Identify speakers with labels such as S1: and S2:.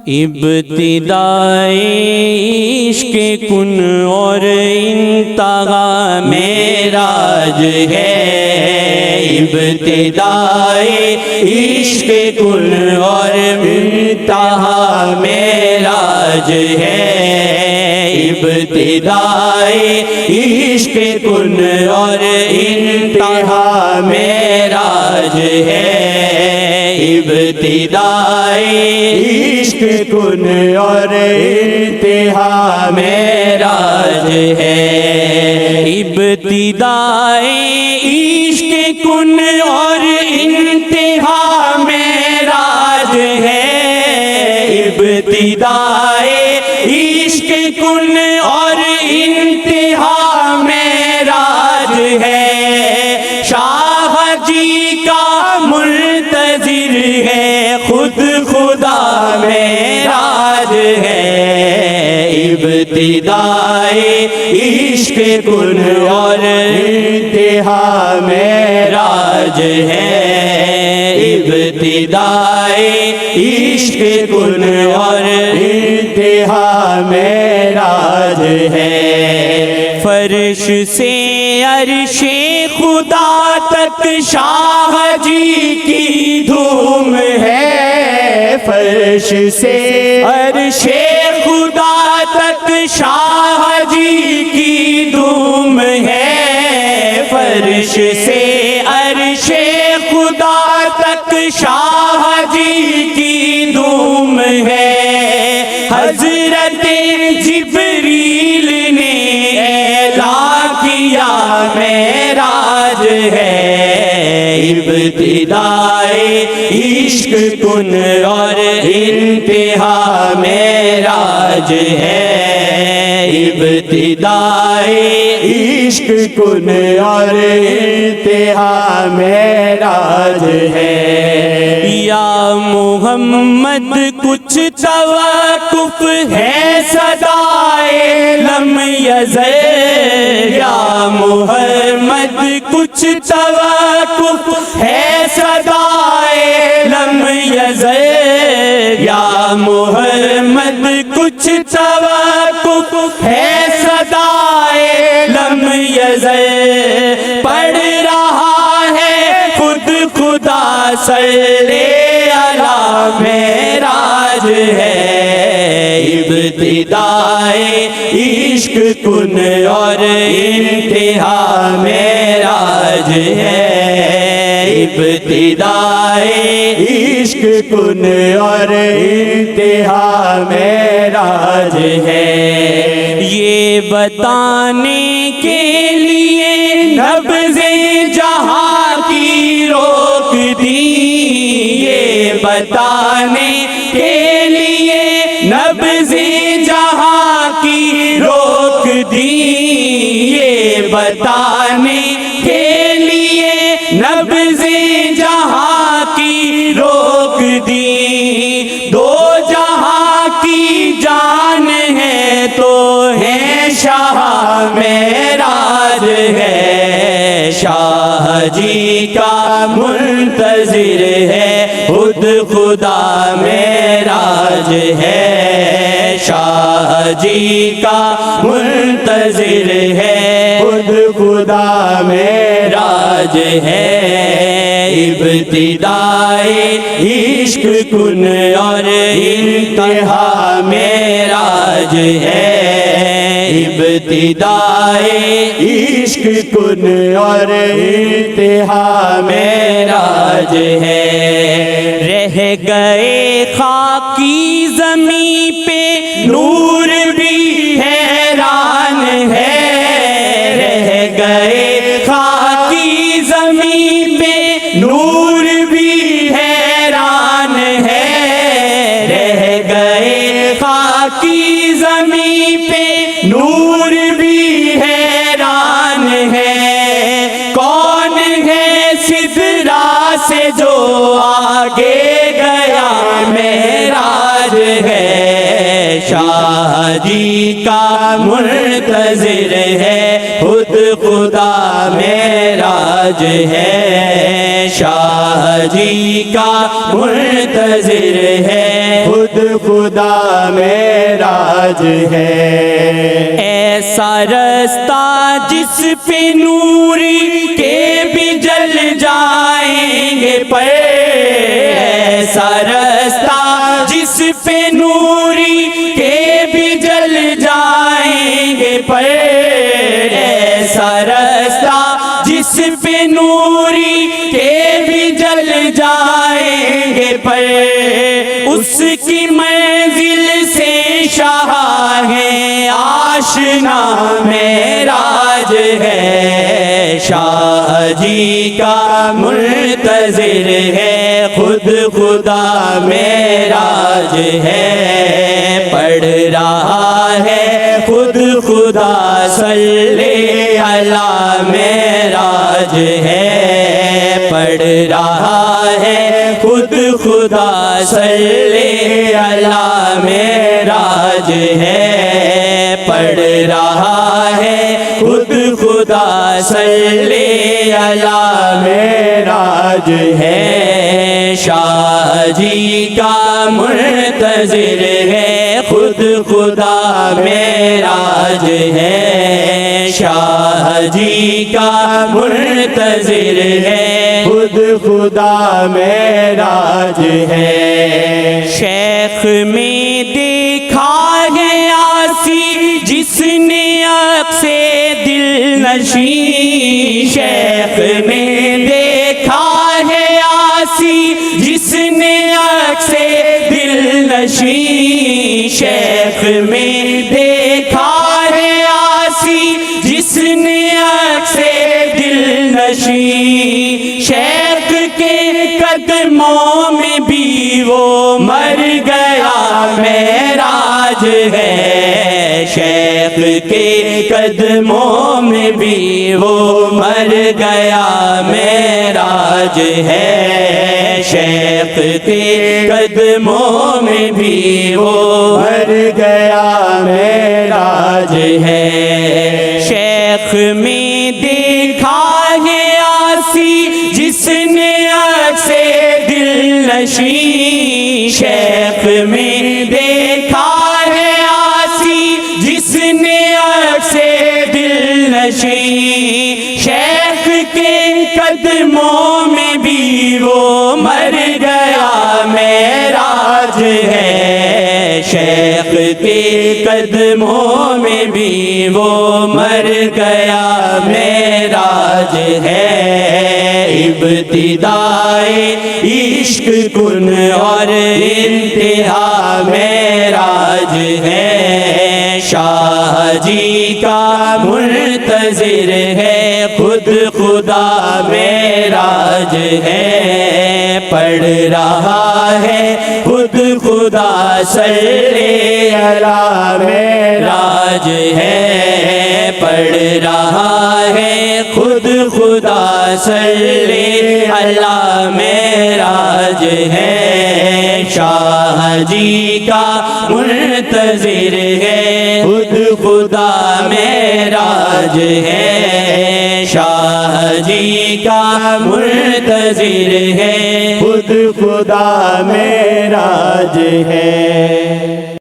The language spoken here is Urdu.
S1: ابتدائے عشق کن اور انتہا معراج ہے، ابتدائے عشق کن اور انتہا معراج ہے، ابتدائے عشق کن اور انتہا معراج ہے، ابتدائے عشق کن اور انتہا معراج ہے، ابتدائے عشق کن اور انتہا معراج ہے، ابتدائے عشق کن اور انتہا معراج ہے، شاہ جی کا منتظر ہے خود خدا معراج ہے، ابتدائے عشق کن اور انتہا معراج ہے، ابتدائے عشق کن اور انتہا معراج ہے، فرش سے عرش خدا تک شاہ جی کی دھوم ہے، فرش سے عرش خدا تک شاہ جی کی دھوم ہے، فرش سے عرش خدا تک شاہ جی کی دھوم ہے، حضرت جبریل نے اعلان کیا معراج ہے، ابتدائے عشق کن اور انتہا معراج ہے، ابتدائے عشق کن اور انتہا معراج ہے، یا محمد کچھ توقف ہے صدائے لم یزل، یا محمد کچھ توقف ہے صدائے لم یزل، یا محمد کچھ توقف ہے صدائے لم یزل، پڑھ رہا ہے خود خدا صلی علی معراج ہے، ابتدائے عشق کن اور انتہا معراج ہے، ابتدائے عشق کن اور انتہا معراج ہے، یہ بتانے کے لیے نبض جہاں کی روک دی، یہ بتانے کے لیے نبض جہاں کی روک دی، یہ بتانے کے لیے نبض جہاں کی روک دی، دو جہاں کی جان ہے تو ہے شاہ معراج ہے، شاہ جی کا منتظر ہے خود خدا معراج ہے، شاہ جی کا منتظر ہے خود خدا معراج ہے، ابتدائے عشق کن اور انتہا معراج ہے، ابتدائے عشق کن اور انتہا معراج ہے، رہ گئے خاکی زمین پہ نور بھی حیران ہے، رہ گئے خاکی زمین پہ نور بھی حیران ہے، رہ گئے خاکی زمین پہ نور بھی حیران ہے، کون ہے سدرا سے جو آگے گیا معراج ہے، شاہ جی کا منتظر ہے خود خدا معراج ہے، شاہ جی کا منتظر ہے خود خدا معراج ہے۔ ایسا رستہ جس پہ نور کے بھی جل جائیں گے پر، ایسا رستہ جس پہ نور کے بھی جل جائیں گے پر، ایسا رستہ جس پہ نور کے بھی جل جائیں گے پر، اس کی منزل سے شاہ ہے آشنا معراج ہے۔ شاہ جی کا منتظر ہے خود خدا معراج ہے۔ پڑھ رہا ہے خود خدا صلی علی معراج ہے۔ پڑھ رہا ہے خود خدا صلی علی معراج ہے۔ پڑھ رہا ہے خود خدا صلی علی معراج ہے۔ شاہ جی کا منتظر ہے خود خدا معراج ہے۔ شاہ جی کا منتظر ہے خود خدا معراج ہے۔ شیخ میں دیکھا ہے آسی جس نے عکس دل نشین، شیخ میں دیکھا ہے آسی جس نے عکس دل نشین، شیخ میں دیکھا ہے آسی جس نے عکس دل نشین، شیخ کے قدموں میں بھی وہ مر گیا معراج ہے۔ شیخ کے قدموں میں بھی وہ مر گیا معراج ہے۔ شیخ کے قدموں میں بھی وہ مر گیا معراج ہے۔ شیخ میں دیکھا ہے آسی جس نے عکس دل نشین، شیخ میں دیکھا ہے آسی جس نے عکس دل نشین، شیخ کے قدموں میں بھی وہ مر گیا معراج ہے۔ شیخ کے قدموں میں بھی وہ مر گیا معراج ہے۔ ابتدائے عشق کن اور انتہا معراج ہے۔ شاہ جی کا منتظر ہے خود خدا معراج ہے۔ پڑھ رہا ہے خود خدا صلی علی معراج ہے۔ پڑھ رہا ہے خود خدا صلی علی معراج ہے۔ شاہ جی کا منتظر ہے خود خدا معراج ہے۔ شاہ جی کا منتظر ہے خود خدا معراج ہے۔